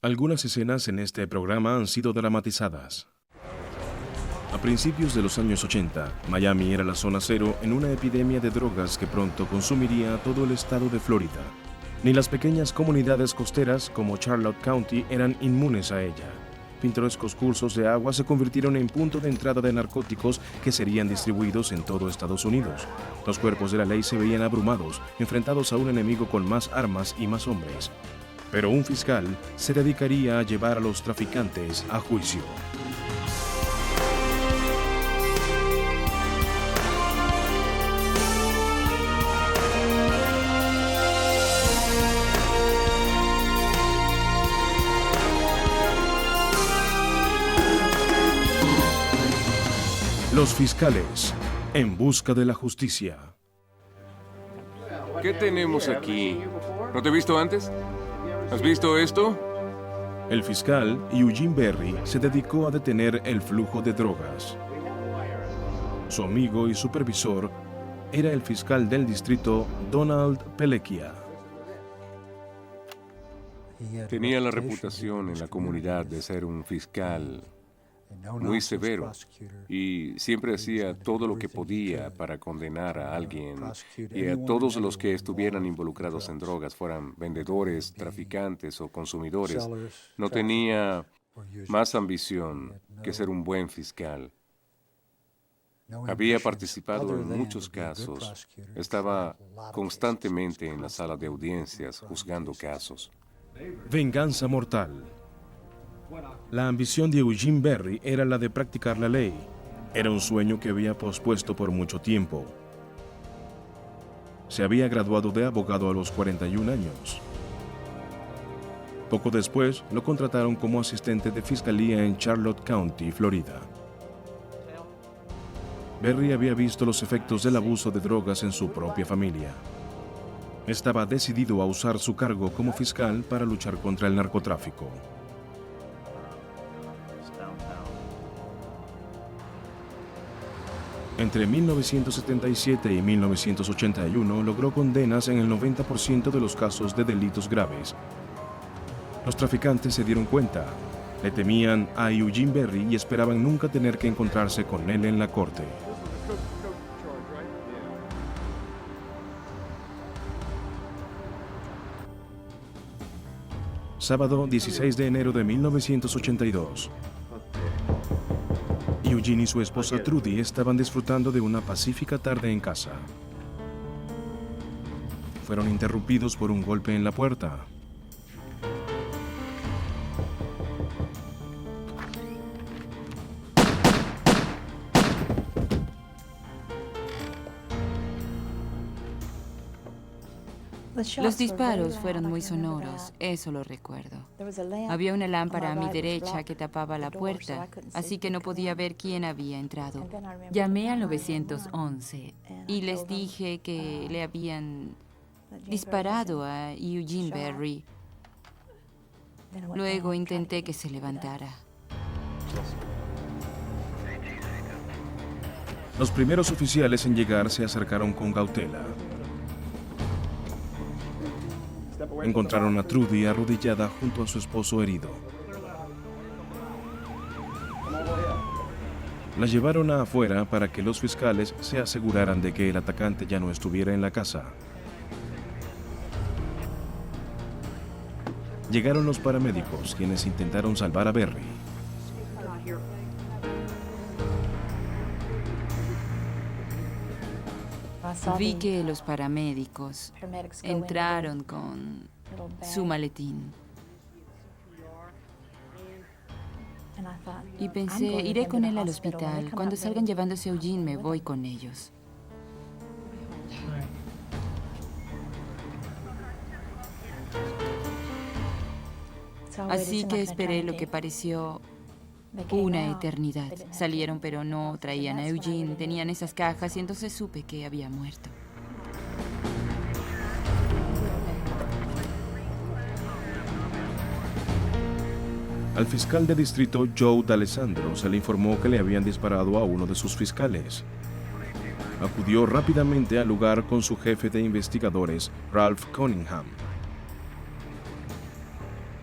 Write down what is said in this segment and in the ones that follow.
Algunas escenas en este programa han sido dramatizadas. A principios de los años 80, Miami era la zona cero en una epidemia de drogas que pronto consumiría todo el estado de Florida. Ni las pequeñas comunidades costeras como Charlotte County eran inmunes a ella. Pintorescos cursos de agua se convirtieron en punto de entrada de narcóticos que serían distribuidos en todo Estados Unidos. Los cuerpos de la ley se veían abrumados, enfrentados a un enemigo con más armas y más hombres. Pero un fiscal se dedicaría a llevar a los traficantes a juicio. Los fiscales, en busca de la justicia. ¿Qué tenemos aquí? ¿No te he visto antes? ¿Has visto esto? El fiscal Eugene Berry se dedicó a detener el flujo de drogas. Su amigo y supervisor era el fiscal del distrito Donald Pelequia. Tenía la reputación en la comunidad de ser un fiscal muy severo y siempre hacía todo lo que podía para condenar a alguien y a todos los que estuvieran involucrados en drogas, fueran vendedores, traficantes o consumidores. No tenía más ambición que ser un buen fiscal. Había participado en muchos casos. Estaba constantemente en la sala de audiencias juzgando casos. Venganza mortal. La ambición de Eugene Berry era la de practicar la ley. Era un sueño que había pospuesto por mucho tiempo. Se había graduado de abogado a los 41 años. Poco después, lo contrataron como asistente de fiscalía en Charlotte County, Florida. Berry había visto los efectos del abuso de drogas en su propia familia. Estaba decidido a usar su cargo como fiscal para luchar contra el narcotráfico. Entre 1977 y 1981 logró condenas en el 90% de los casos de delitos graves. Los traficantes se dieron cuenta, le temían a Eugene Berry y esperaban nunca tener que encontrarse con él en la corte. Sábado 16 de enero de 1982. Eugene y su esposa Trudy estaban disfrutando de una pacífica tarde en casa. Fueron interrumpidos por un golpe en la puerta. Los disparos fueron muy sonoros, eso lo recuerdo. Había una lámpara a mi derecha que tapaba la puerta, así que no podía ver quién había entrado. Llamé al 911 y les dije que le habían disparado a Eugene Berry. Luego intenté que se levantara. Los primeros oficiales en llegar se acercaron con cautela. Encontraron a Trudy arrodillada junto a su esposo herido. La llevaron afuera para que los fiscales se aseguraran de que el atacante ya no estuviera en la casa. Llegaron los paramédicos, quienes intentaron salvar a Berry. Vi que los paramédicos entraron con su maletín. Y pensé, iré con él al hospital. Cuando salgan llevándose a Eugene, me voy con ellos. Así que esperé lo que pareció una eternidad. Salieron, pero no traían a Eugene. Tenían esas cajas y entonces supe que había muerto. Al fiscal de distrito Joe D'Alessandro se le informó que le habían disparado a uno de sus fiscales. Acudió rápidamente al lugar con su jefe de investigadores, Ralph Cunningham.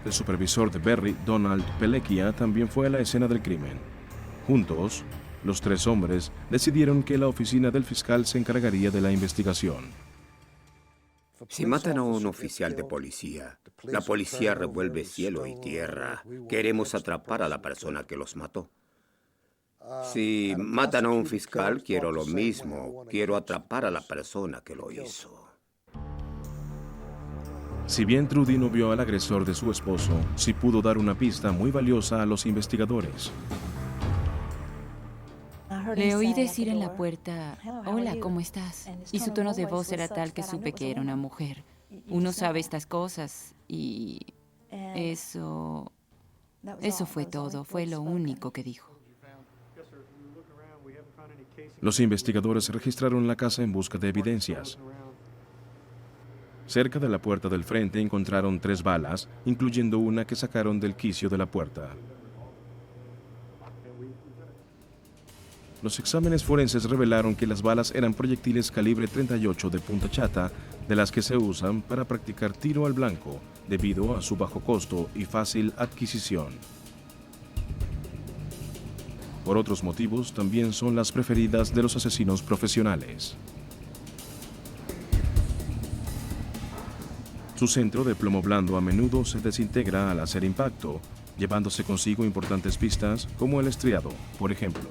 El supervisor de Berry, Donald Pelekia, también fue a la escena del crimen. Juntos, los tres hombres decidieron que la oficina del fiscal se encargaría de la investigación. Si matan a un oficial de policía, la policía revuelve cielo y tierra. Queremos atrapar a la persona que los mató. Si matan a un fiscal, quiero lo mismo. Quiero atrapar a la persona que lo hizo. Si bien Trudy no vio al agresor de su esposo, sí pudo dar una pista muy valiosa a los investigadores. Le oí decir en la puerta, hola, ¿cómo estás? Y su tono de voz era tal que supe que era una mujer. Uno sabe estas cosas y eso fue todo, fue lo único que dijo. Los investigadores registraron la casa en busca de evidencias. Cerca de la puerta del frente encontraron 3 balas, incluyendo una que sacaron del quicio de la puerta. Los exámenes forenses revelaron que las balas eran proyectiles calibre 38 de punta chata, de las que se usan para practicar tiro al blanco, debido a su bajo costo y fácil adquisición. Por otros motivos, también son las preferidas de los asesinos profesionales. Su centro de plomo blando a menudo se desintegra al hacer impacto, llevándose consigo importantes pistas como el estriado, por ejemplo.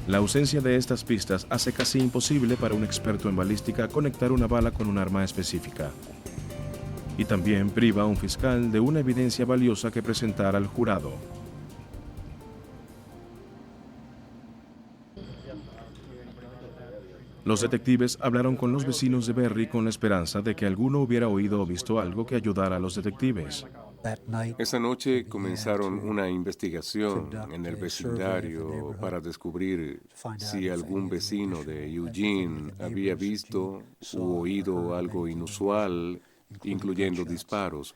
La ausencia de estas pistas hace casi imposible para un experto en balística conectar una bala con un arma específica. Y también priva a un fiscal de una evidencia valiosa que presentar al jurado. Los detectives hablaron con los vecinos de Berry con la esperanza de que alguno hubiera oído o visto algo que ayudara a los detectives. Esa noche comenzaron una investigación en el vecindario para descubrir si algún vecino de Eugene había visto u oído algo inusual, incluyendo disparos.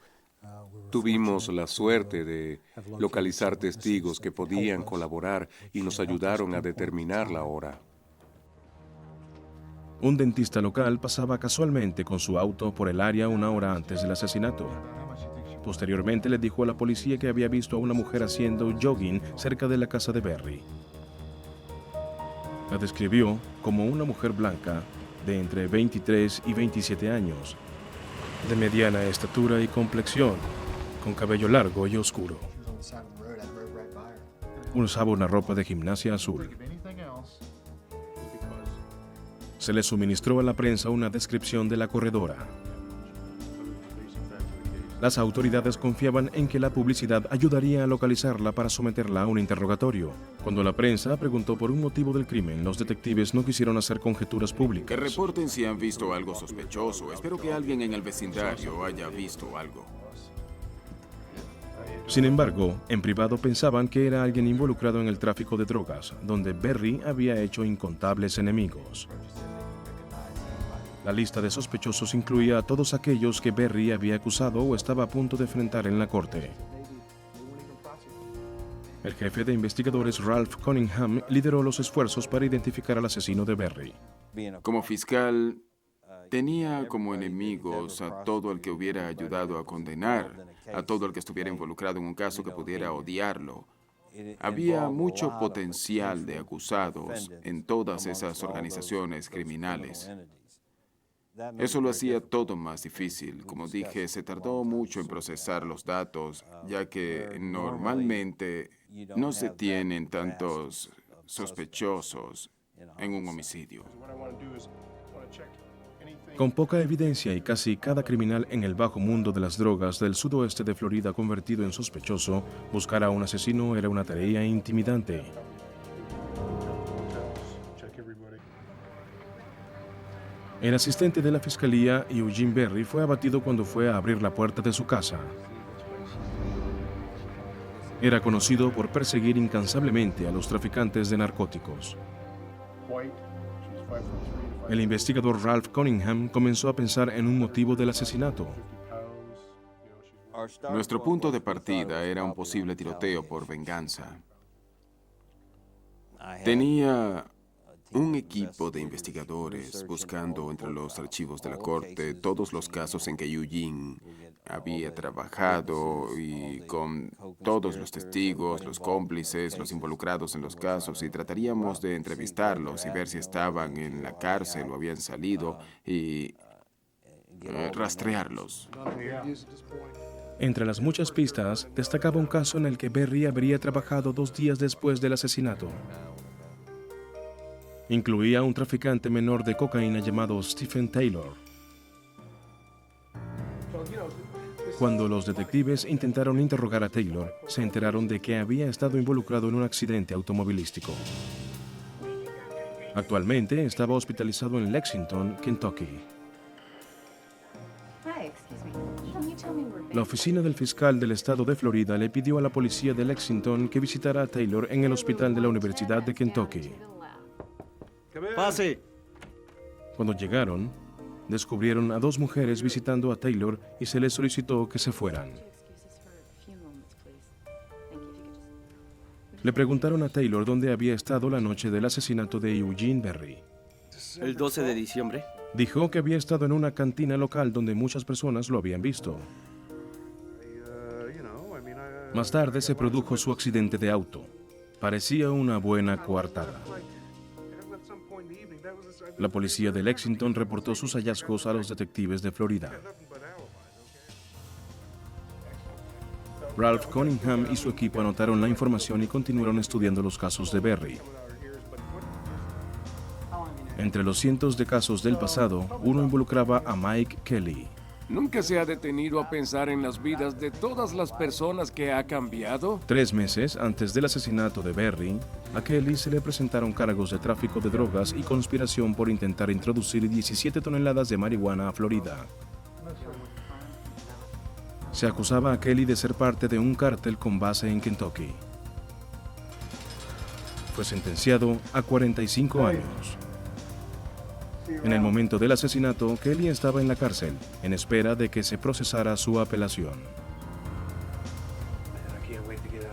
Tuvimos la suerte de localizar testigos que podían colaborar y nos ayudaron a determinar la hora. Un dentista local pasaba casualmente con su auto por el área una hora antes del asesinato. Posteriormente le dijo a la policía que había visto a una mujer haciendo jogging cerca de la casa de Berry. La describió como una mujer blanca de entre 23 y 27 años, de mediana estatura y complexión, con cabello largo y oscuro. Usaba una ropa de gimnasia azul. Se le suministró a la prensa una descripción de la corredora. Las autoridades confiaban en que la publicidad ayudaría a localizarla para someterla a un interrogatorio. Cuando la prensa preguntó por un motivo del crimen, los detectives no quisieron hacer conjeturas públicas. Que reporten si han visto algo sospechoso. Espero que alguien en el vecindario haya visto algo. Sin embargo, en privado pensaban que era alguien involucrado en el tráfico de drogas, donde Berry había hecho incontables enemigos. La lista de sospechosos incluía a todos aquellos que Berry había acusado o estaba a punto de enfrentar en la corte. El jefe de investigadores Ralph Cunningham lideró los esfuerzos para identificar al asesino de Berry. Como fiscal, tenía como enemigos a todo el que hubiera ayudado a condenar, a todo el que estuviera involucrado en un caso que pudiera odiarlo. Había mucho potencial de acusados en todas esas organizaciones criminales. Eso lo hacía todo más difícil. Como dije, se tardó mucho en procesar los datos, ya que normalmente no se tienen tantos sospechosos en un homicidio. Con poca evidencia y casi cada criminal en el bajo mundo de las drogas del sudoeste de Florida convertido en sospechoso, buscar a un asesino era una tarea intimidante. El asistente de la fiscalía, Eugene Berry, fue abatido cuando fue a abrir la puerta de su casa. Era conocido por perseguir incansablemente a los traficantes de narcóticos. El investigador Ralph Cunningham comenzó a pensar en un motivo del asesinato. Nuestro punto de partida era un posible tiroteo por venganza. Tenía un equipo de investigadores buscando entre los archivos de la corte todos los casos en que Eugene había trabajado y con todos los testigos, los cómplices, los involucrados en los casos, y trataríamos de entrevistarlos y ver si estaban en la cárcel o habían salido y rastrearlos. Entre las muchas pistas, destacaba un caso en el que Berry habría trabajado 2 días después del asesinato. Incluía a un traficante menor de cocaína llamado Stephen Taylor. Cuando los detectives intentaron interrogar a Taylor, se enteraron de que había estado involucrado en un accidente automovilístico. Actualmente estaba hospitalizado en Lexington, Kentucky. La oficina del fiscal del estado de Florida le pidió a la policía de Lexington que visitara a Taylor en el hospital de la Universidad de Kentucky. ¡Pase! Cuando llegaron, descubrieron a 2 mujeres visitando a Taylor y se les solicitó que se fueran. Le preguntaron a Taylor dónde había estado la noche del asesinato de Eugene Berry. El 12 de diciembre. Dijo que había estado en una cantina local donde muchas personas lo habían visto. Más tarde se produjo su accidente de auto. Parecía una buena coartada. La policía de Lexington reportó sus hallazgos a los detectives de Florida. Ralph Cunningham y su equipo anotaron la información y continuaron estudiando los casos de Berry. Entre los cientos de casos del pasado, uno involucraba a Mike Kelly. ¿Nunca se ha detenido a pensar en las vidas de todas las personas que ha cambiado? 3 meses antes del asesinato de Berry, a Kelly se le presentaron cargos de tráfico de drogas y conspiración por intentar introducir 17 toneladas de marihuana a Florida. Se acusaba a Kelly de ser parte de un cártel con base en Kentucky. Fue sentenciado a 45 años. En el momento del asesinato, Kelly estaba en la cárcel, en espera de que se procesara su apelación.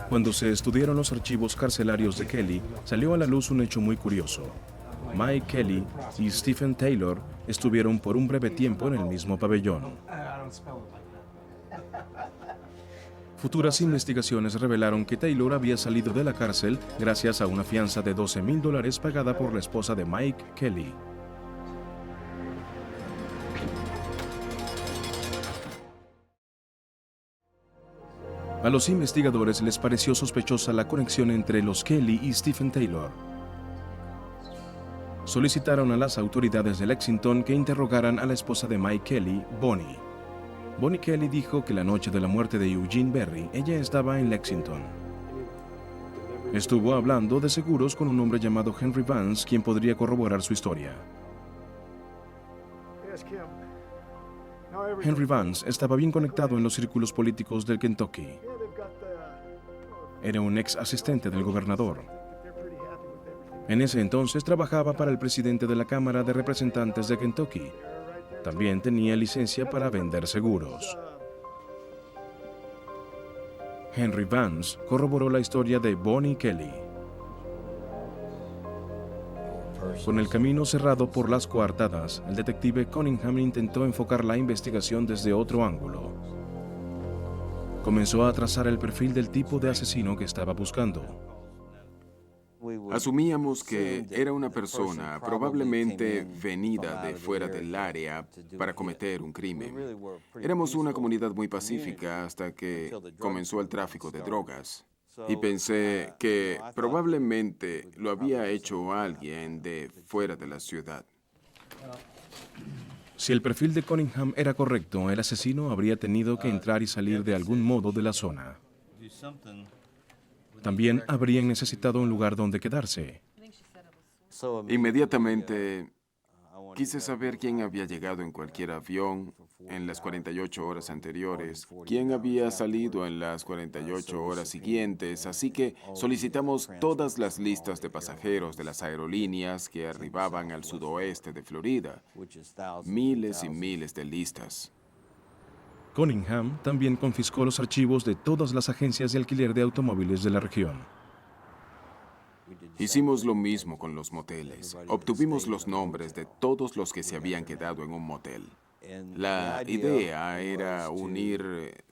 Cuando se estudiaron los archivos carcelarios de Kelly, salió a la luz un hecho muy curioso. Mike Kelly y Stephen Taylor estuvieron por un breve tiempo en el mismo pabellón. Futuras investigaciones revelaron que Taylor había salido de la cárcel gracias a una fianza de $12,000 pagada por la esposa de Mike Kelly. A los investigadores les pareció sospechosa la conexión entre los Kelly y Stephen Taylor. Solicitaron a las autoridades de Lexington que interrogaran a la esposa de Mike Kelly, Bonnie. Bonnie Kelly dijo que la noche de la muerte de Eugene Berry, ella estaba en Lexington. Estuvo hablando de seguros con un hombre llamado Henry Vance, quien podría corroborar su historia. Henry Vance estaba bien conectado en los círculos políticos del Kentucky. Era un ex asistente del gobernador. En ese entonces trabajaba para el presidente de la Cámara de Representantes de Kentucky. También tenía licencia para vender seguros. Henry Vance corroboró la historia de Bonnie Kelly. Con el camino cerrado por las coartadas, el detective Cunningham intentó enfocar la investigación desde otro ángulo. Comenzó a trazar el perfil del tipo de asesino que estaba buscando. Asumíamos que era una persona probablemente venida de fuera del área para cometer un crimen. Éramos una comunidad muy pacífica hasta que comenzó el tráfico de drogas. Y pensé que probablemente lo había hecho alguien de fuera de la ciudad. Si el perfil de Cunningham era correcto, el asesino habría tenido que entrar y salir de algún modo de la zona. También habrían necesitado un lugar donde quedarse. Inmediatamente quise saber quién había llegado en cualquier avión en las 48 horas anteriores, quién había salido en las 48 horas siguientes, así que solicitamos todas las listas de pasajeros de las aerolíneas que arribaban al sudoeste de Florida. Miles y miles de listas. Cunningham también confiscó los archivos de todas las agencias de alquiler de automóviles de la región. Hicimos lo mismo con los moteles. Obtuvimos los nombres de todos los que se habían quedado en un motel. La idea era unir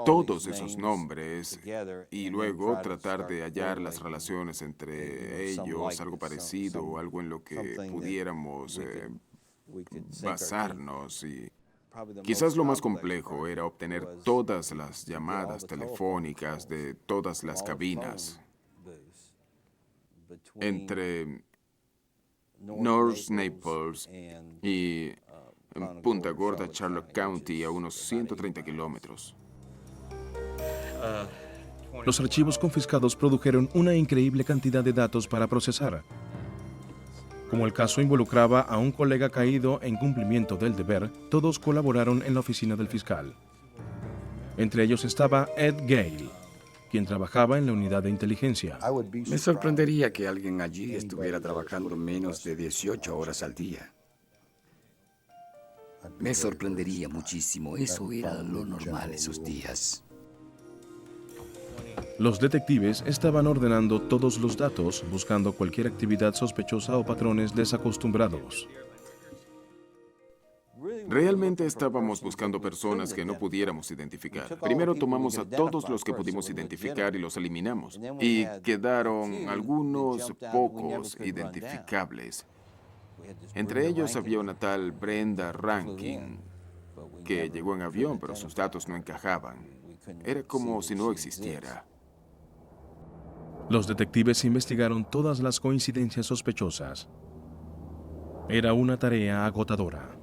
todos esos nombres y luego tratar de hallar las relaciones entre ellos, algo parecido o algo en lo que pudiéramos basarnos. Y quizás lo más complejo era obtener todas las llamadas telefónicas de todas las cabinas entre North Naples y Punta Gorda, Charlotte County, a unos 130 kilómetros. Los archivos confiscados produjeron una increíble cantidad de datos para procesar. Como el caso involucraba a un colega caído en cumplimiento del deber, todos colaboraron en la oficina del fiscal. Entre ellos estaba Ed Gale, quien trabajaba en la unidad de inteligencia. Me sorprendería que alguien allí estuviera trabajando menos de 18 horas al día. Me sorprendería muchísimo. Eso era lo normal esos días. Los detectives estaban ordenando todos los datos, buscando cualquier actividad sospechosa o patrones desacostumbrados. Realmente estábamos buscando personas que no pudiéramos identificar. Primero tomamos a todos los que pudimos identificar y los eliminamos. Y quedaron algunos pocos identificables. Entre ellos había una tal Brenda Rankin, que llegó en avión, pero sus datos no encajaban. Era como si no existiera. Los detectives investigaron todas las coincidencias sospechosas. Era una tarea agotadora.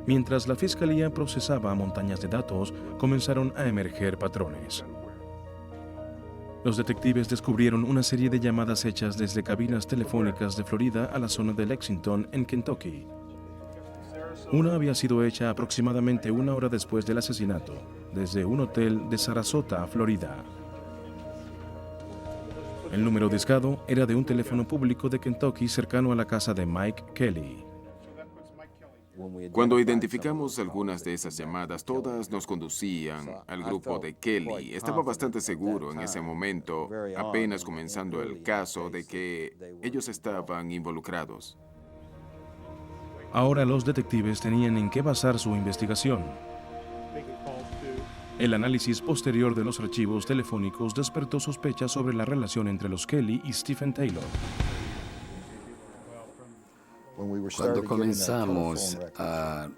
Mientras la fiscalía procesaba montañas de datos, comenzaron a emerger patrones. Los detectives descubrieron una serie de llamadas hechas desde cabinas telefónicas de Florida a la zona de Lexington, en Kentucky. Una había sido hecha aproximadamente 1 hora después del asesinato, desde un hotel de Sarasota, Florida. El número discado era de un teléfono público de Kentucky cercano a la casa de Mike Kelly. Cuando identificamos algunas de esas llamadas, todas nos conducían al grupo de Kelly. Estaba bastante seguro en ese momento, apenas comenzando el caso, de que ellos estaban involucrados. Ahora los detectives tenían en qué basar su investigación. El análisis posterior de los archivos telefónicos despertó sospechas sobre la relación entre los Kelly y Stephen Taylor. Cuando comenzamos a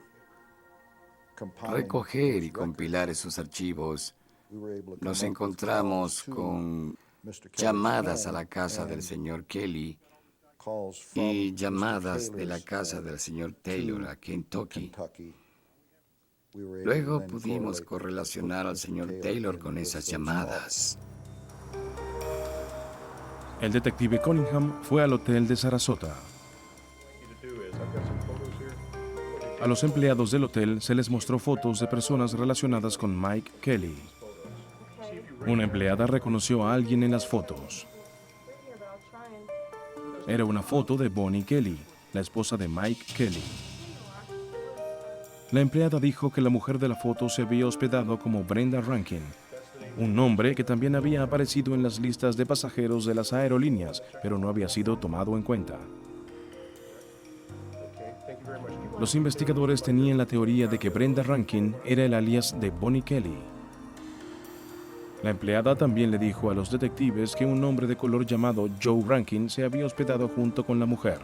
recoger y compilar esos archivos, nos encontramos con llamadas a la casa del señor Kelly y llamadas de la casa del señor Taylor a Kentucky. Luego pudimos correlacionar al señor Taylor con esas llamadas. El detective Cunningham fue al hotel de Sarasota. A los empleados del hotel se les mostró fotos de personas relacionadas con Mike Kelly. Una empleada reconoció a alguien en las fotos. Era una foto de Bonnie Kelly, la esposa de Mike Kelly. La empleada dijo que la mujer de la foto se había hospedado como Brenda Rankin, un nombre que también había aparecido en las listas de pasajeros de las aerolíneas, pero no había sido tomado en cuenta. Los investigadores tenían la teoría de que Brenda Rankin era el alias de Bonnie Kelly. La empleada también le dijo a los detectives que un hombre de color llamado Joe Rankin se había hospedado junto con la mujer.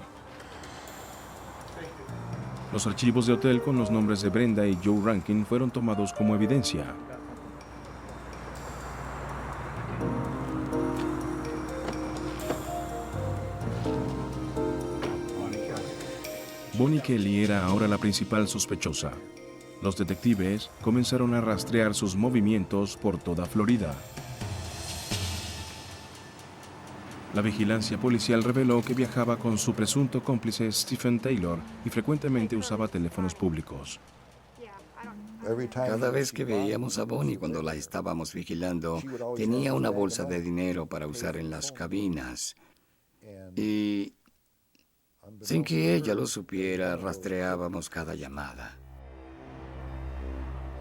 Los archivos de hotel con los nombres de Brenda y Joe Rankin fueron tomados como evidencia. Bonnie Kelly era ahora la principal sospechosa. Los detectives comenzaron a rastrear sus movimientos por toda Florida. La vigilancia policial reveló que viajaba con su presunto cómplice Stephen Taylor y frecuentemente usaba teléfonos públicos. Cada vez que veíamos a Bonnie cuando la estábamos vigilando, tenía una bolsa de dinero para usar en las cabinas. Y sin que ella lo supiera, rastreábamos cada llamada.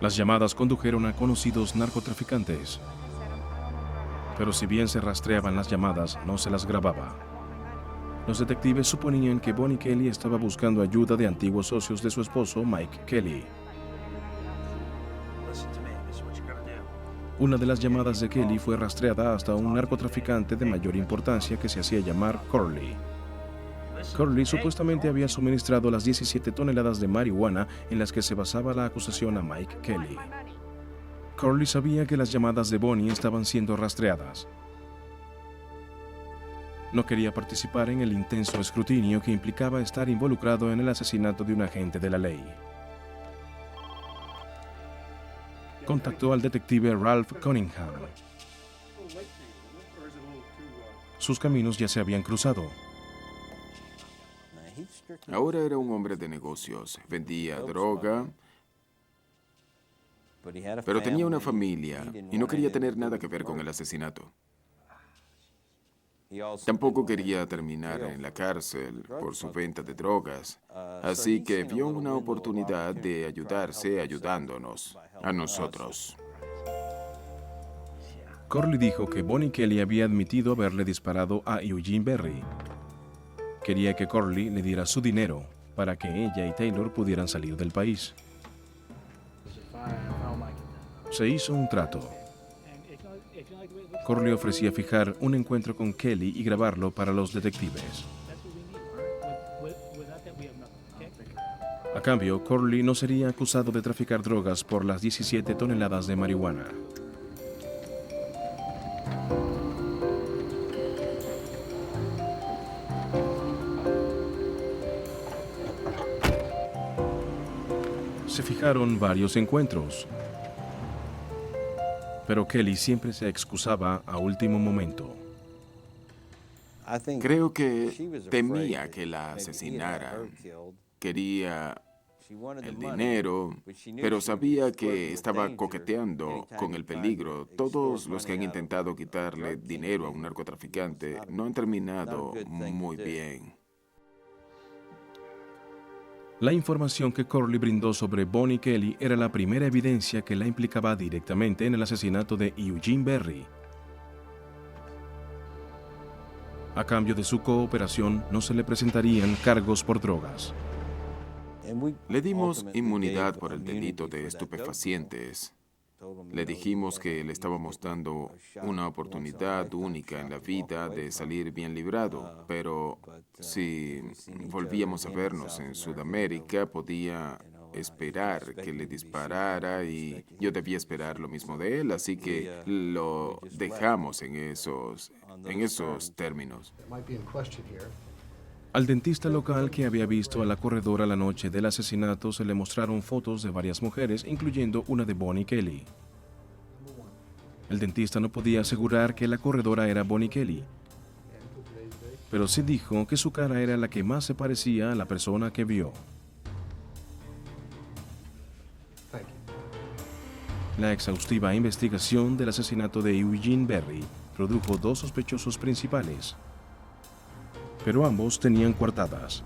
Las llamadas condujeron a conocidos narcotraficantes. Pero si bien se rastreaban las llamadas, no se las grababa. Los detectives suponían que Bonnie Kelly estaba buscando ayuda de antiguos socios de su esposo, Mike Kelly. Una de las llamadas de Kelly fue rastreada hasta un narcotraficante de mayor importancia que se hacía llamar Corley. Corley supuestamente había suministrado las 17 toneladas de marihuana en las que se basaba la acusación a Mike Kelly. Corley sabía que las llamadas de Bonnie estaban siendo rastreadas. No quería participar en el intenso escrutinio que implicaba estar involucrado en el asesinato de un agente de la ley. Contactó al detective Ralph Cunningham. Sus caminos ya se habían cruzado. Ahora era un hombre de negocios, vendía droga, pero tenía una familia y no quería tener nada que ver con el asesinato. Tampoco quería terminar en la cárcel por su venta de drogas, así que vio una oportunidad de ayudarse ayudándonos a nosotros. Corley dijo que Bonnie Kelly había admitido haberle disparado a Eugene Berry. Quería que Corley le diera su dinero para que ella y Taylor pudieran salir del país. Se hizo un trato. Corley ofrecía fijar un encuentro con Kelly y grabarlo para los detectives. A cambio, Corley no sería acusado de traficar drogas por las 17 toneladas de marihuana. Se fijaron varios encuentros, pero Kelly siempre se excusaba a último momento. Creo que temía que la asesinaran. Quería el dinero, pero sabía que estaba coqueteando con el peligro. Todos los que han intentado quitarle dinero a un narcotraficante no han terminado muy bien. La información que Corley brindó sobre Bonnie Kelly era la primera evidencia que la implicaba directamente en el asesinato de Eugene Berry. A cambio de su cooperación, no se le presentarían cargos por drogas. Le dimos inmunidad por el delito de estupefacientes. Le dijimos que le estábamos dando una oportunidad única en la vida de salir bien librado, pero si volvíamos a vernos en Sudamérica, podía esperar que le disparara y yo debía esperar lo mismo de él, así que lo dejamos en esos términos. Al dentista local que había visto a la corredora la noche del asesinato se le mostraron fotos de varias mujeres, incluyendo una de Bonnie Kelly. El dentista no podía asegurar que la corredora era Bonnie Kelly, pero sí dijo que su cara era la que más se parecía a la persona que vio. La exhaustiva investigación del asesinato de Eugene Berry produjo dos sospechosos principales, pero ambos tenían coartadas.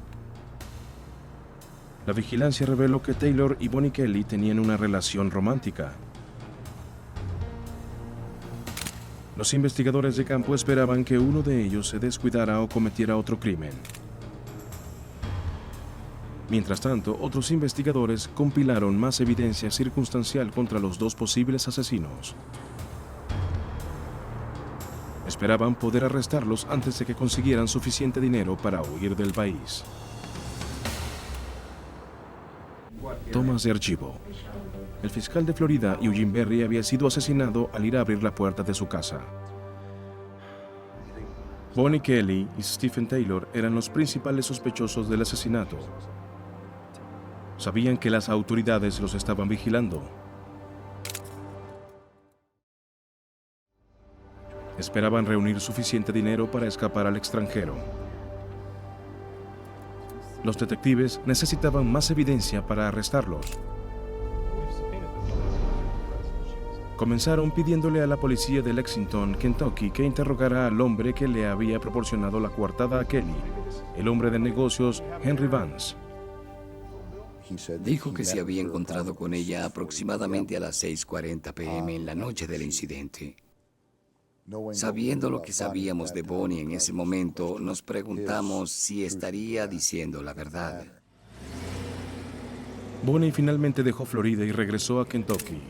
La vigilancia reveló que Taylor y Bonnie Kelly tenían una relación romántica. Los investigadores de campo esperaban que uno de ellos se descuidara o cometiera otro crimen. Mientras tanto, otros investigadores compilaron más evidencia circunstancial contra los dos posibles asesinos. Esperaban poder arrestarlos antes de que consiguieran suficiente dinero para huir del país. Tomas de archivo. El fiscal de Florida, Eugene Berry, había sido asesinado al ir a abrir la puerta de su casa. Bonnie Kelly y Stephen Taylor eran los principales sospechosos del asesinato. Sabían que las autoridades los estaban vigilando. Esperaban reunir suficiente dinero para escapar al extranjero. Los detectives necesitaban más evidencia para arrestarlos. Comenzaron pidiéndole a la policía de Lexington, Kentucky, que interrogara al hombre que le había proporcionado la coartada a Kelly, el hombre de negocios Henry Vance. Dijo que se había encontrado con ella aproximadamente a las 6:40 p.m. en la noche del incidente. Sabiendo lo que sabíamos de Bonnie en ese momento, nos preguntamos si estaría diciendo la verdad. Bonnie finalmente dejó Florida y regresó a Kentucky.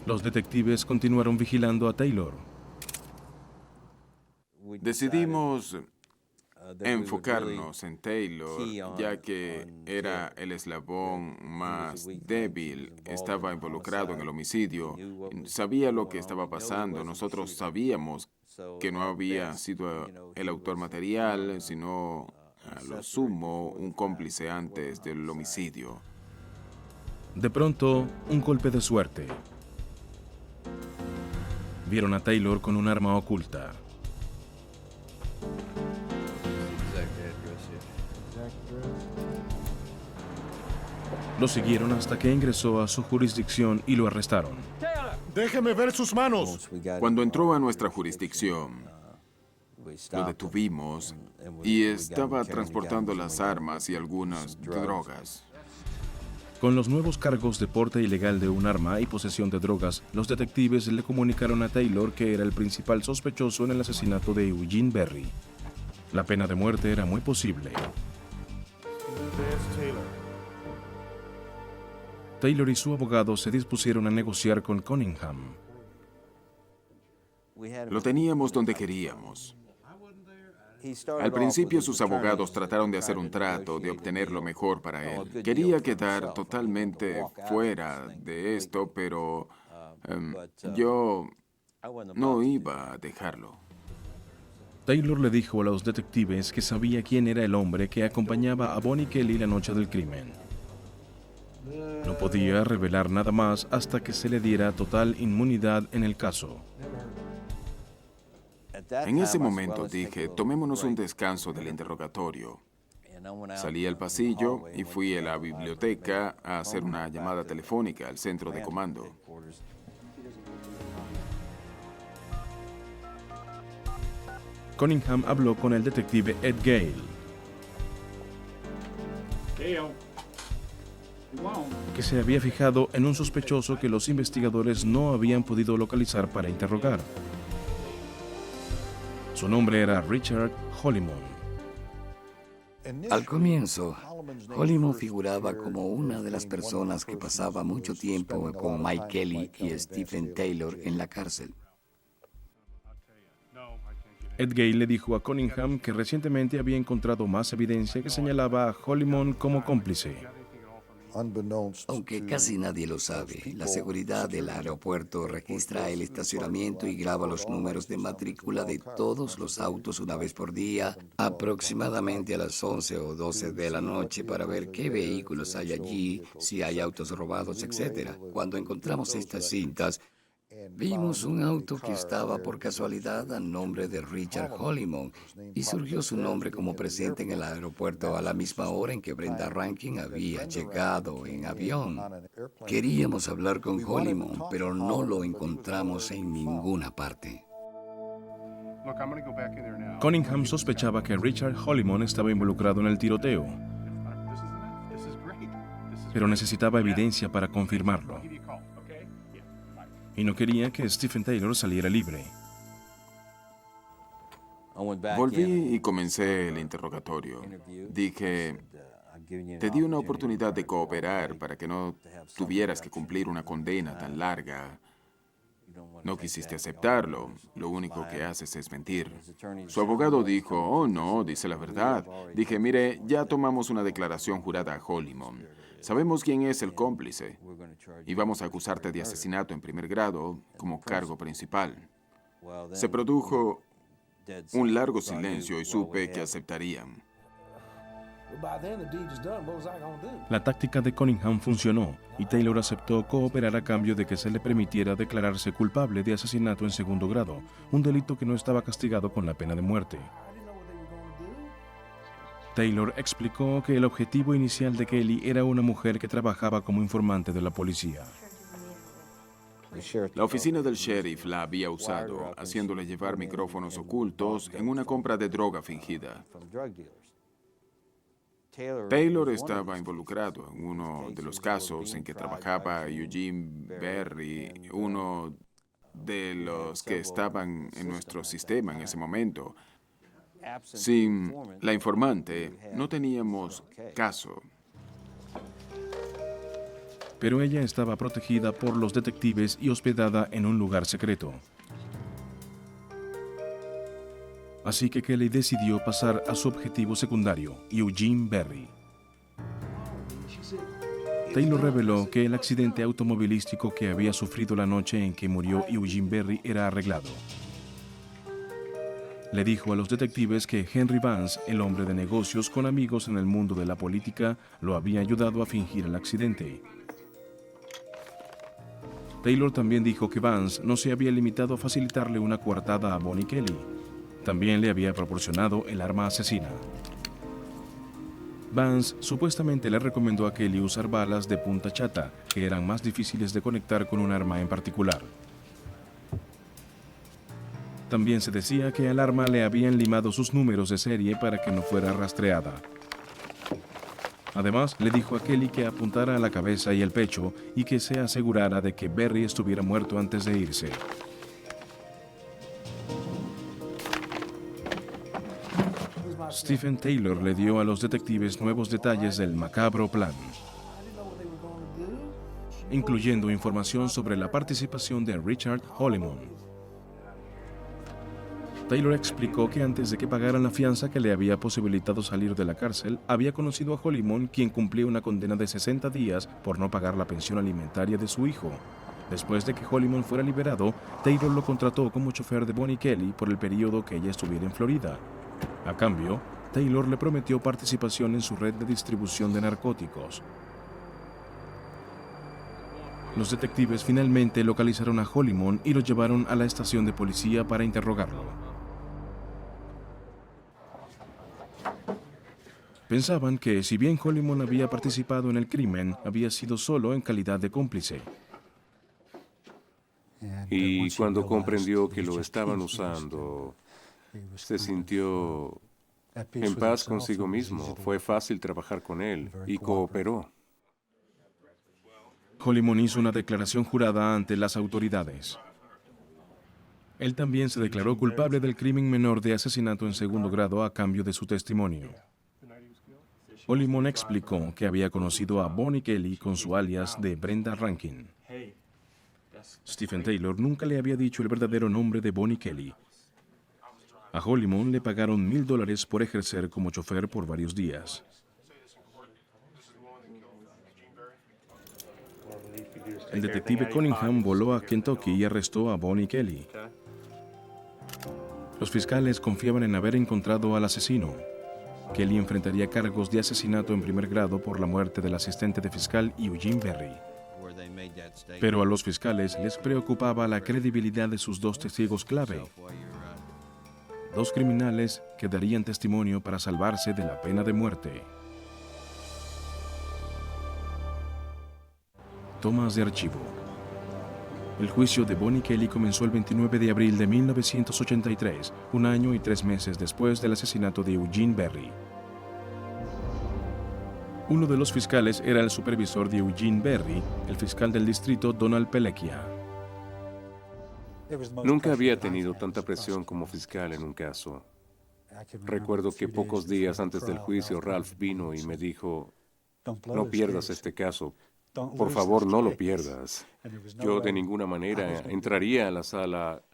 Los detectives continuaron vigilando a Taylor. Decidimos enfocarnos en Taylor, ya que era el eslabón más débil, estaba involucrado en el homicidio, sabía lo que estaba pasando. Nosotros sabíamos que no había sido el autor material, sino a lo sumo un cómplice antes del homicidio. De pronto, un golpe de suerte. Vieron a Taylor con un arma oculta. Lo siguieron hasta que ingresó a su jurisdicción y lo arrestaron. ¡Déjeme ver sus manos! Cuando entró a nuestra jurisdicción, lo detuvimos y estaba transportando las armas y algunas drogas. Con los nuevos cargos de porte ilegal de un arma y posesión de drogas, los detectives le comunicaron a Taylor que era el principal sospechoso en el asesinato de Eugene Berry. La pena de muerte era muy posible. Taylor y su abogado se dispusieron a negociar con Cunningham. Lo teníamos donde queríamos. Al principio sus abogados trataron de hacer un trato, de obtener lo mejor para él. Quería quedar totalmente fuera de esto, pero yo no iba a dejarlo. Taylor le dijo a los detectives que sabía quién era el hombre que acompañaba a Bonnie Kelly la noche del crimen. No podía revelar nada más hasta que se le diera total inmunidad en el caso. En ese momento dije, tomémonos un descanso del interrogatorio. Salí al pasillo y fui a la biblioteca a hacer una llamada telefónica al centro de comando. Cunningham habló con el detective Ed Gale, que se había fijado en un sospechoso que los investigadores no habían podido localizar para interrogar. Su nombre era Richard Hollimon. Al comienzo, Hollimon figuraba como una de las personas que pasaba mucho tiempo con Mike Kelly y Stephen Taylor en la cárcel. Ed Gale le dijo a Cunningham que recientemente había encontrado más evidencia que señalaba a Hollimon como cómplice. Aunque casi nadie lo sabe, la seguridad del aeropuerto registra el estacionamiento y graba los números de matrícula de todos los autos una vez por día, aproximadamente a las 11 o 12 de la noche, para ver qué vehículos hay allí, si hay autos robados, etc. Cuando encontramos estas cintas, vimos un auto que estaba por casualidad a nombre de Richard Hollimon y surgió su nombre como presente en el aeropuerto a la misma hora en que Brenda Rankin había llegado en avión. Queríamos hablar con Hollimon, pero no lo encontramos en ninguna parte. Cunningham sospechaba que Richard Hollimon estaba involucrado en el tiroteo, pero necesitaba evidencia para confirmarlo. Y no quería que Stephen Taylor saliera libre. Volví y comencé el interrogatorio. Dije, te di una oportunidad de cooperar para que no tuvieras que cumplir una condena tan larga. No quisiste aceptarlo. Lo único que haces es mentir. Su abogado dijo, oh no, dice la verdad. Dije, mire, ya tomamos una declaración jurada a Hollimon. Sabemos quién es el cómplice y vamos a acusarte de asesinato en primer grado como cargo principal. Se produjo un largo silencio y supe que aceptarían. La táctica de Cunningham funcionó y Taylor aceptó cooperar a cambio de que se le permitiera declararse culpable de asesinato en segundo grado, un delito que no estaba castigado con la pena de muerte. Taylor explicó que el objetivo inicial de Kelly era una mujer que trabajaba como informante de la policía. La oficina del sheriff la había usado, haciéndole llevar micrófonos ocultos en una compra de droga fingida. Taylor estaba involucrado en uno de los casos en que trabajaba Eugene Berry, uno de los que estaban en nuestro sistema en ese momento. Sin la informante, no teníamos caso. Pero ella estaba protegida por los detectives y hospedada en un lugar secreto. Así que Kelly decidió pasar a su objetivo secundario, Eugene Berry. Taylor reveló que el accidente automovilístico que había sufrido la noche en que murió Eugene Berry era arreglado. Le dijo a los detectives que Henry Vance, el hombre de negocios con amigos en el mundo de la política, lo había ayudado a fingir el accidente. Taylor también dijo que Vance no se había limitado a facilitarle una coartada a Bonnie Kelly. También le había proporcionado el arma asesina. Vance supuestamente le recomendó a Kelly usar balas de punta chata, que eran más difíciles de conectar con un arma en particular. También se decía que al arma le habían limado sus números de serie para que no fuera rastreada. Además, le dijo a Kelly que apuntara a la cabeza y el pecho y que se asegurara de que Berry estuviera muerto antes de irse. Stephen Taylor le dio a los detectives nuevos detalles del macabro plan, incluyendo información sobre la participación de Richard Hollimon. Taylor explicó que antes de que pagaran la fianza que le había posibilitado salir de la cárcel, había conocido a Hollimon, quien cumplía una condena de 60 días por no pagar la pensión alimentaria de su hijo. Después de que Hollimon fuera liberado, Taylor lo contrató como chofer de Bonnie Kelly por el periodo que ella estuviera en Florida. A cambio, Taylor le prometió participación en su red de distribución de narcóticos. Los detectives finalmente localizaron a Hollimon y lo llevaron a la estación de policía para interrogarlo. Pensaban que, si bien Hollimon había participado en el crimen, había sido solo en calidad de cómplice. Y cuando comprendió que lo estaban usando, se sintió en paz consigo mismo. Fue fácil trabajar con él y cooperó. Hollimon hizo una declaración jurada ante las autoridades. Él también se declaró culpable del crimen menor de asesinato en segundo grado a cambio de su testimonio. Hollimon explicó que había conocido a Bonnie Kelly con su alias de Brenda Rankin. Stephen Taylor nunca le había dicho el verdadero nombre de Bonnie Kelly. A Hollimon le pagaron $1,000 por ejercer como chofer por varios días. El detective Cunningham voló a Kentucky y arrestó a Bonnie Kelly. Los fiscales confiaban en haber encontrado al asesino. Kelly enfrentaría cargos de asesinato en primer grado por la muerte del asistente de fiscal Eugene Berry. Pero a los fiscales les preocupaba la credibilidad de sus dos testigos clave. Dos criminales que darían testimonio para salvarse de la pena de muerte. Tomas de archivo. El juicio de Bonnie Kelly comenzó el 29 de abril de 1983, un año y 3 meses después del asesinato de Eugene Berry. Uno de los fiscales era el supervisor de Eugene Berry, el fiscal del distrito Donald Pelekia. Nunca había tenido tanta presión como fiscal en un caso. Recuerdo que pocos días antes del juicio, Ralph vino y me dijo, no pierdas este caso. Por favor, no lo pierdas. Yo de ninguna manera entraría a la sala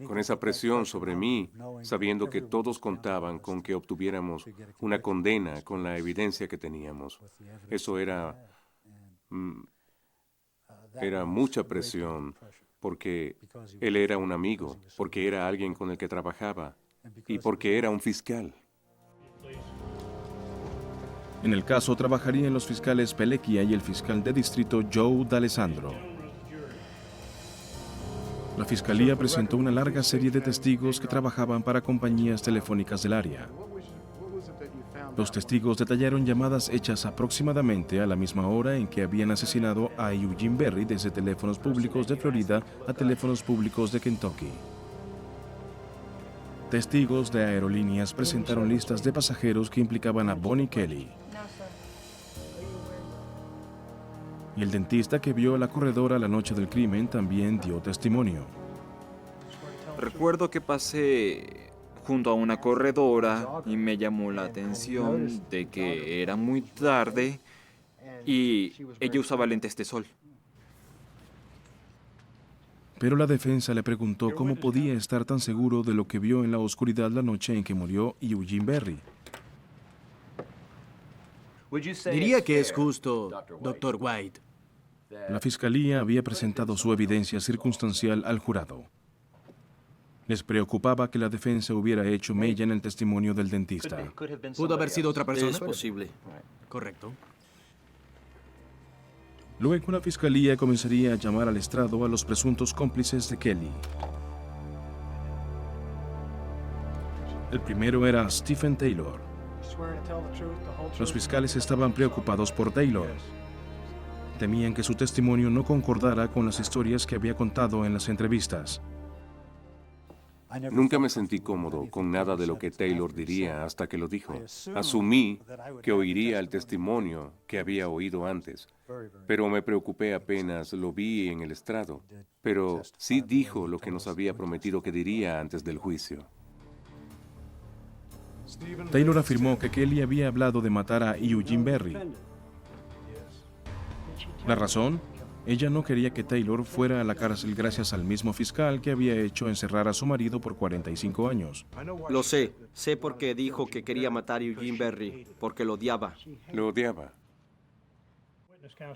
con esa presión sobre mí, sabiendo que todos contaban con que obtuviéramos una condena con la evidencia que teníamos. Eso era mucha presión, porque él era un amigo, porque era alguien con el que trabajaba y porque era un fiscal. En el caso trabajarían los fiscales Pelekia y el fiscal de distrito Joe D'Alessandro. La fiscalía presentó una larga serie de testigos que trabajaban para compañías telefónicas del área. Los testigos detallaron llamadas hechas aproximadamente a la misma hora en que habían asesinado a Eugene Berry desde teléfonos públicos de Florida a teléfonos públicos de Kentucky. Testigos de aerolíneas presentaron listas de pasajeros que implicaban a Bonnie Kelly. Y el dentista que vio a la corredora la noche del crimen también dio testimonio. Recuerdo que pasé junto a una corredora y me llamó la atención de que era muy tarde y ella usaba lentes de sol. Pero la defensa le preguntó cómo podía estar tan seguro de lo que vio en la oscuridad la noche en que murió Eugene Berry. Diría que es justo, Dr. White. La fiscalía había presentado su evidencia circunstancial al jurado. Les preocupaba que la defensa hubiera hecho mella en el testimonio del dentista. ¿Pudo haber sido otra persona? Es posible. Correcto. Luego la fiscalía comenzaría a llamar al estrado a los presuntos cómplices de Kelly. El primero era Stephen Taylor. Los fiscales estaban preocupados por Taylor. Temían que su testimonio no concordara con las historias que había contado en las entrevistas. Nunca me sentí cómodo con nada de lo que Taylor diría hasta que lo dijo. Asumí que oiría el testimonio que había oído antes, pero me preocupé apenas lo vi en el estrado. Pero sí dijo lo que nos había prometido que diría antes del juicio. Taylor afirmó que Kelly había hablado de matar a Eugene Berry. ¿La razón? Ella no quería que Taylor fuera a la cárcel gracias al mismo fiscal que había hecho encerrar a su marido por 45 años. Lo sé. Sé por qué dijo que quería matar a Eugene Berry, porque lo odiaba. Lo odiaba.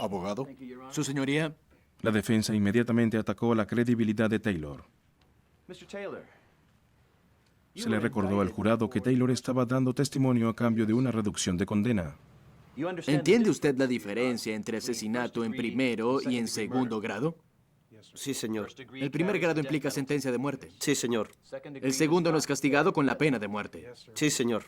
Abogado. Su señoría. La defensa inmediatamente atacó la credibilidad de Taylor. Se le recordó al jurado que Taylor estaba dando testimonio a cambio de una reducción de condena. ¿Entiende usted la diferencia entre asesinato en primero y en segundo grado? Sí, señor. El primer grado implica sentencia de muerte. Sí, señor. El segundo no es castigado con la pena de muerte. Sí, señor.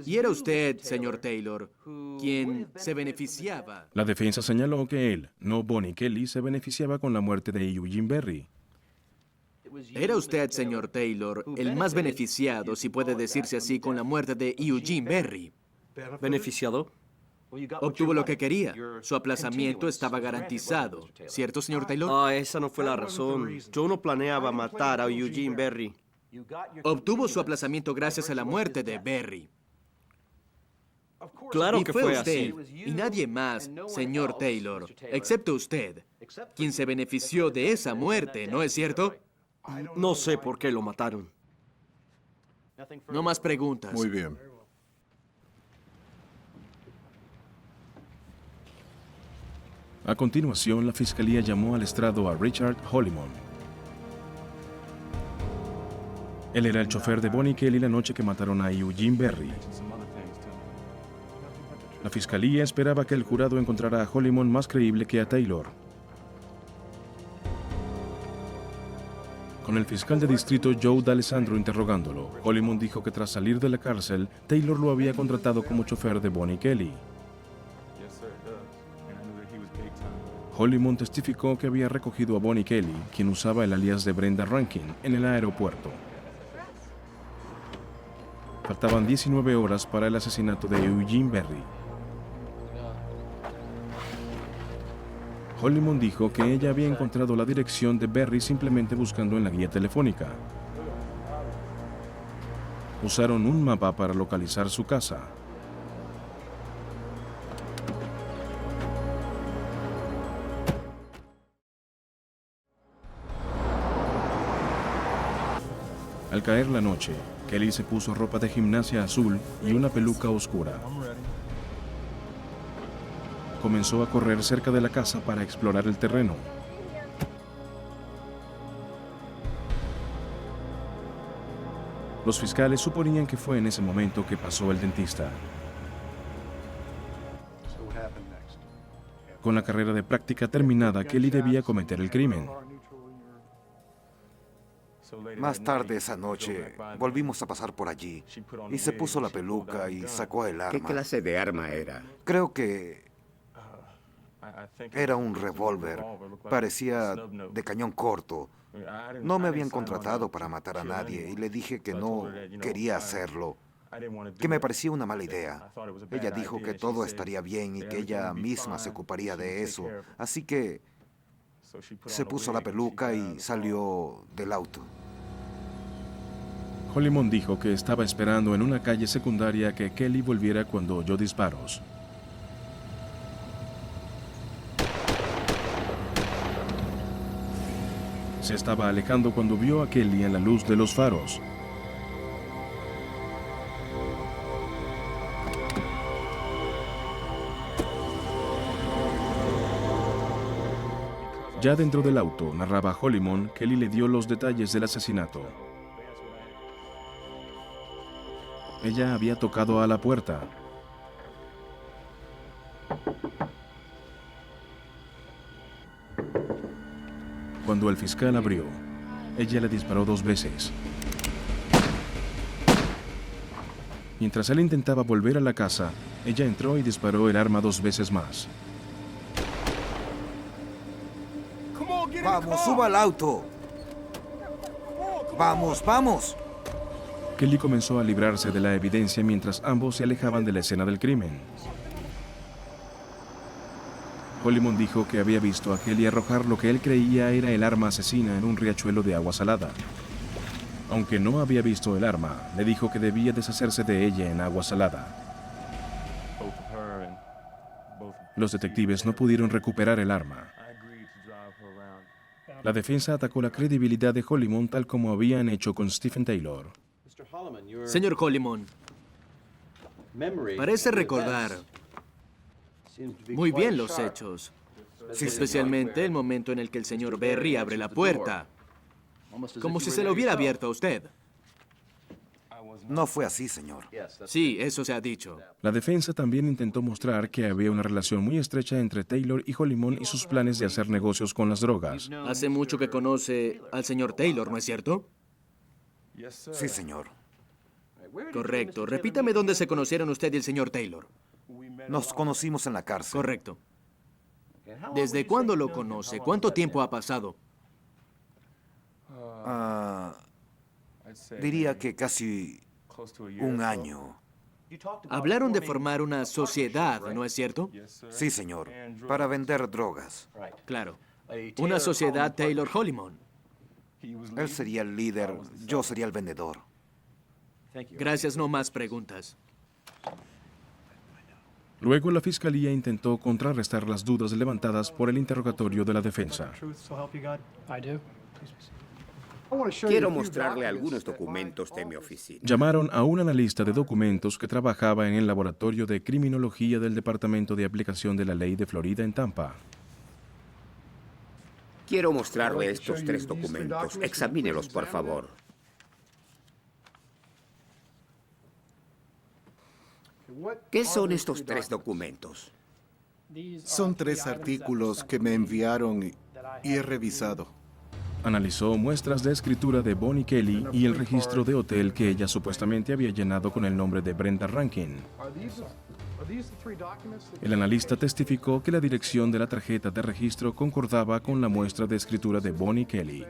Y era usted, señor Taylor, quien se beneficiaba. La defensa señaló que él, no Bonnie Kelly, se beneficiaba con la muerte de Eugene Berry. Era usted, señor Taylor, el más beneficiado, si puede decirse así, con la muerte de Eugene Berry. ¿Beneficiado? Obtuvo lo que quería. Su aplazamiento estaba garantizado. ¿Cierto, señor Taylor? Ah, esa no fue la razón. Yo no planeaba matar a Eugene Berry. Obtuvo su aplazamiento gracias a la muerte de Berry. Claro Y que fue fue usted, así. y nadie más, señor Taylor, excepto usted, quien se benefició de esa muerte, ¿no es cierto? No sé por qué lo mataron. No más preguntas. Muy bien. A continuación, la fiscalía llamó al estrado a Richard Hollimon. Él era el chofer de Bonnie Kelly la noche que mataron a Eugene Berry. La fiscalía esperaba que el jurado encontrara a Hollimon más creíble que a Taylor. Con el fiscal de distrito Joe D'Alessandro interrogándolo, Hollimon dijo que tras salir de la cárcel, Taylor lo había contratado como chofer de Bonnie Kelly. Hollimon testificó que había recogido a Bonnie Kelly, quien usaba el alias de Brenda Rankin, en el aeropuerto. Faltaban 19 horas para el asesinato de Eugene Berry. Hollimon dijo que ella había encontrado la dirección de Berry simplemente buscando en la guía telefónica. Usaron un mapa para localizar su casa. Al caer la noche, Kelly se puso ropa de gimnasia azul y una peluca oscura. Comenzó a correr cerca de la casa para explorar el terreno. Los fiscales suponían que fue en ese momento que pasó el dentista. Con la carrera de práctica terminada, Kelly debía cometer el crimen. Más tarde esa noche, volvimos a pasar por allí y se puso la peluca y sacó el ¿Qué arma. clase de arma era? Creo que era un revólver. Parecía de cañón corto. No me habían contratado para matar a nadie y le dije que no quería hacerlo. que me parecía una mala idea. Ella dijo que todo estaría bien y que ella misma se ocuparía de eso. Así que se puso la peluca y salió del auto. Hollimon dijo que estaba esperando en una calle secundaria que Kelly volviera cuando oyó disparos. Se estaba alejando cuando vio a Kelly en la luz de los faros. Ya dentro del auto, narraba Hollimon, Kelly le dio los detalles del asesinato. Ella había tocado a la puerta. Cuando el fiscal abrió, ella le disparó 2 veces. Mientras él intentaba volver a la casa, ella entró y disparó el arma 2 veces más. ¡Vamos, suba al auto! ¡Vamos, vamos! Kelly comenzó a librarse de la evidencia mientras ambos se alejaban de la escena del crimen. Hollimon dijo que había visto a Kelly arrojar lo que él creía era el arma asesina en un riachuelo de agua salada. Aunque no había visto el arma, le dijo que debía deshacerse de ella en agua salada. Los detectives no pudieron recuperar el arma. La defensa atacó la credibilidad de Hollimon tal como habían hecho con Stephen Taylor. Señor Hollimon, parece recordar muy bien los hechos, especialmente el momento en el que el señor Berry abre la puerta, como si se la hubiera abierto a usted. No fue así, señor. Sí, eso se ha dicho. La defensa también intentó mostrar que había una relación muy estrecha entre Taylor y Hollimon y sus planes de hacer negocios con las drogas. Hace mucho que conoce al señor Taylor, ¿no es cierto? Sí, señor. Correcto. Repítame dónde se conocieron usted y el señor Taylor. Nos conocimos en la cárcel. Correcto. ¿Desde cuándo lo conoce? ¿Cuánto tiempo ha pasado? Diría que casi un año. Hablaron de formar una sociedad, ¿no es cierto? Sí, señor. Para vender drogas. Claro. Una sociedad Taylor Hollimon. Él sería el líder, yo sería el vendedor. Gracias, no más preguntas. Luego la fiscalía intentó contrarrestar las dudas levantadas por el interrogatorio de la defensa. Quiero mostrarle algunos documentos de mi oficina. Llamaron a un analista de documentos que trabajaba en el laboratorio de criminología del Departamento de Aplicación de la Ley de Florida en Tampa. Quiero mostrarle estos 3 documentos. Examínelos, por favor. ¿Qué son estos 3 documentos? Son 3 artículos que me enviaron y he revisado. Analizó muestras de escritura de Bonnie Kelly y el registro de hotel que ella supuestamente había llenado con el nombre de Brenda Rankin. El analista testificó que la dirección de la tarjeta de registro concordaba con la muestra de escritura de Bonnie Kelly.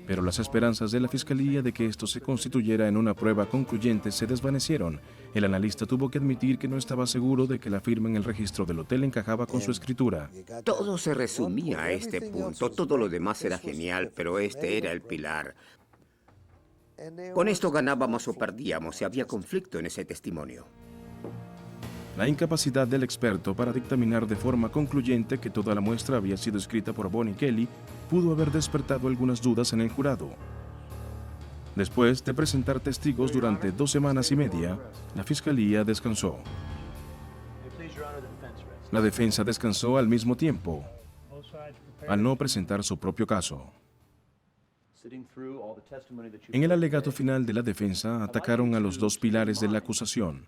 Pero las esperanzas de la fiscalía de que esto se constituyera en una prueba concluyente se desvanecieron. El analista tuvo que admitir que no estaba seguro de que la firma en el registro del hotel encajaba con su escritura. Todo se resumía a este punto. Todo lo demás era genial, pero este era el pilar. Con esto ganábamos o perdíamos si había conflicto en ese testimonio. La incapacidad del experto para dictaminar de forma concluyente que toda la muestra había sido escrita por Bonnie Kelly pudo haber despertado algunas dudas en el jurado. Después de presentar testigos durante 2 semanas y media, la fiscalía descansó. La defensa descansó al mismo tiempo, al no presentar su propio caso. En el alegato final de la defensa atacaron a los 2 pilares de la acusación: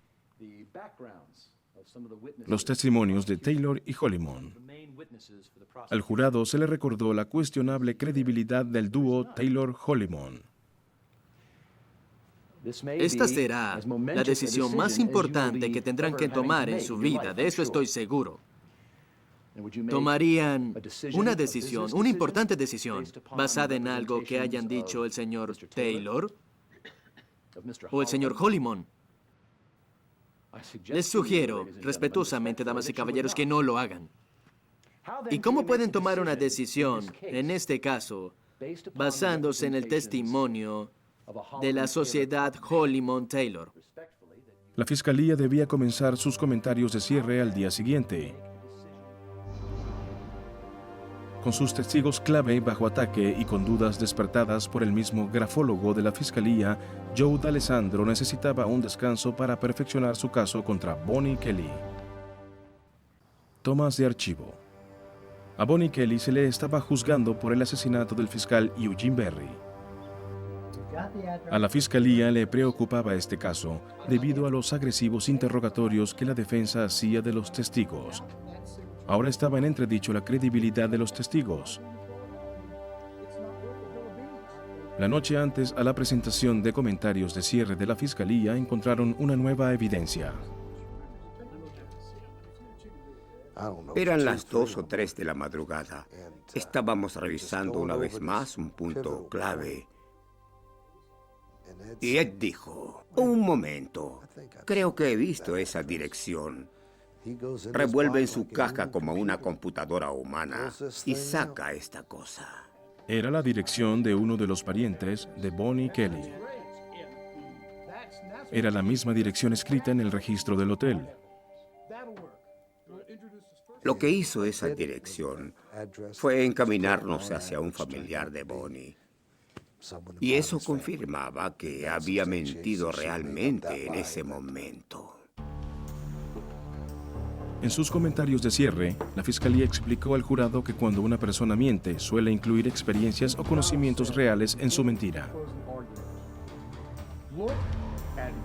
los testimonios de Taylor y Hollimon. Al jurado se le recordó la cuestionable credibilidad del dúo Taylor-Hollimon. Esta será la decisión más importante que tendrán que tomar en su vida, de eso estoy seguro. Tomarían una decisión, una importante decisión, basada en algo que hayan dicho el señor Taylor o el señor Hollimon. Les sugiero, respetuosamente, damas y caballeros, que no lo hagan. ¿Y cómo pueden tomar una decisión, en este caso, basándose en el testimonio de la sociedad Hollimon Taylor? La fiscalía debía comenzar sus comentarios de cierre al día siguiente. Con sus testigos clave bajo ataque y con dudas despertadas por el mismo grafólogo de la fiscalía, Joe D'Alessandro necesitaba un descanso para perfeccionar su caso contra Bonnie Kelly. Tomas de archivo. A Bonnie Kelly se le estaba juzgando por el asesinato del fiscal Eugene Berry. A la fiscalía le preocupaba este caso debido a los agresivos interrogatorios que la defensa hacía de los testigos. Ahora estaba en entredicho la credibilidad de los testigos. La noche antes a la presentación de comentarios de cierre de la fiscalía encontraron una nueva evidencia. Eran las 2 o 3 de la madrugada. Estábamos revisando una vez más un punto clave. Y Ed dijo, un momento, creo que he visto esa dirección. Revuelve en su caja como una computadora humana y saca esta cosa. Era la dirección de uno de los parientes de Bonnie Kelly. Era la misma dirección escrita en el registro del hotel. Lo que hizo esa dirección fue encaminarnos hacia un familiar de Bonnie. Y eso confirmaba que había mentido realmente en ese momento. En sus comentarios de cierre, la fiscalía explicó al jurado que cuando una persona miente, suele incluir experiencias o conocimientos reales en su mentira.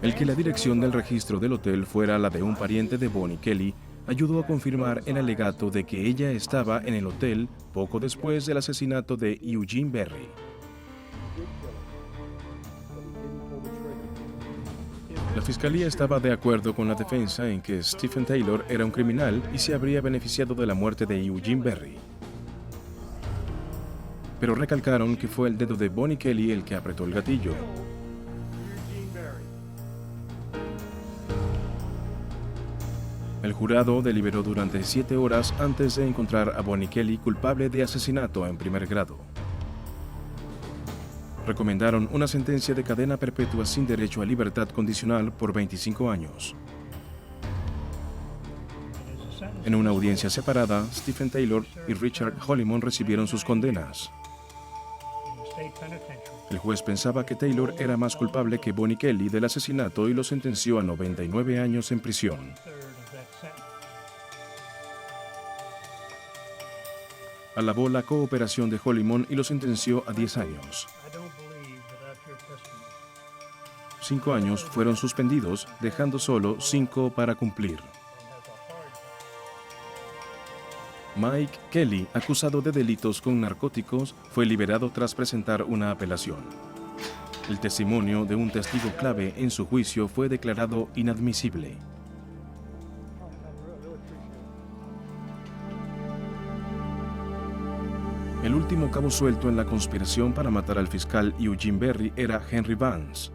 El que la dirección del registro del hotel fuera la de un pariente de Bonnie Kelly ayudó a confirmar el alegato de que ella estaba en el hotel poco después del asesinato de Eugene Berry. La fiscalía estaba de acuerdo con la defensa en que Stephen Taylor era un criminal y se habría beneficiado de la muerte de Eugene Berry. Pero recalcaron que fue el dedo de Bonnie Kelly el que apretó el gatillo. El jurado deliberó durante 7 horas antes de encontrar a Bonnie Kelly culpable de asesinato en primer grado. Recomendaron una sentencia de cadena perpetua sin derecho a libertad condicional por 25 años. En una audiencia separada, Stephen Taylor y Richard Hollimon recibieron sus condenas. El juez pensaba que Taylor era más culpable que Bonnie Kelly del asesinato y lo sentenció a 99 años en prisión. Alabó la cooperación de Hollimon y lo sentenció a 10 años. 5 años fueron suspendidos, dejando solo 5 para cumplir. Mike Kelly, acusado de delitos con narcóticos, fue liberado tras presentar una apelación. El testimonio de un testigo clave en su juicio fue declarado inadmisible. El último cabo suelto en la conspiración para matar al fiscal Eugene Berry era Henry Vance.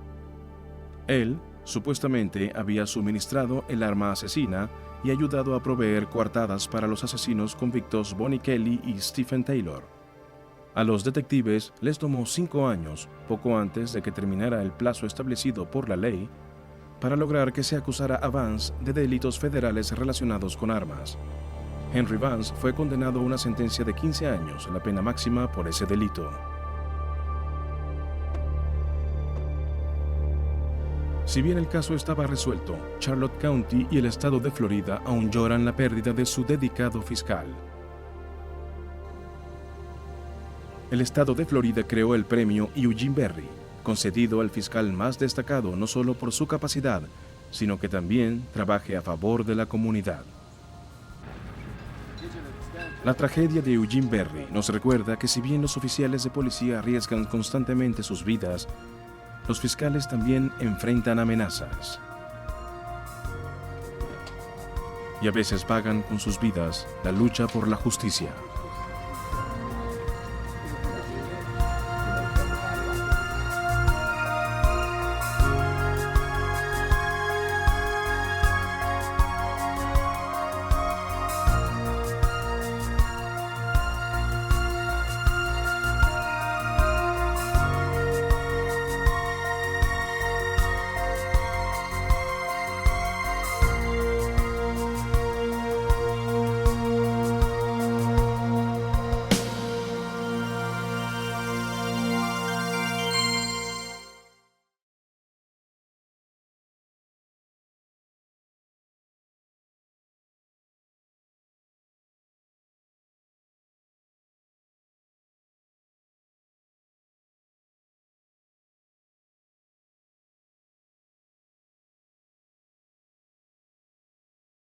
Él, supuestamente, había suministrado el arma asesina y ayudado a proveer coartadas para los asesinos convictos Bonnie Kelly y Stephen Taylor. A los detectives les tomó 5 años, poco antes de que terminara el plazo establecido por la ley, para lograr que se acusara a Vance de delitos federales relacionados con armas. Henry Vance fue condenado a una sentencia de 15 años, la pena máxima por ese delito. Si bien el caso estaba resuelto, Charlotte County y el estado de Florida aún lloran la pérdida de su dedicado fiscal. El estado de Florida creó el premio Eugene Berry, concedido al fiscal más destacado no solo por su capacidad, sino que también trabaje a favor de la comunidad. La tragedia de Eugene Berry nos recuerda que si bien los oficiales de policía arriesgan constantemente sus vidas, los fiscales también enfrentan amenazas. Y a veces pagan con sus vidas la lucha por la justicia.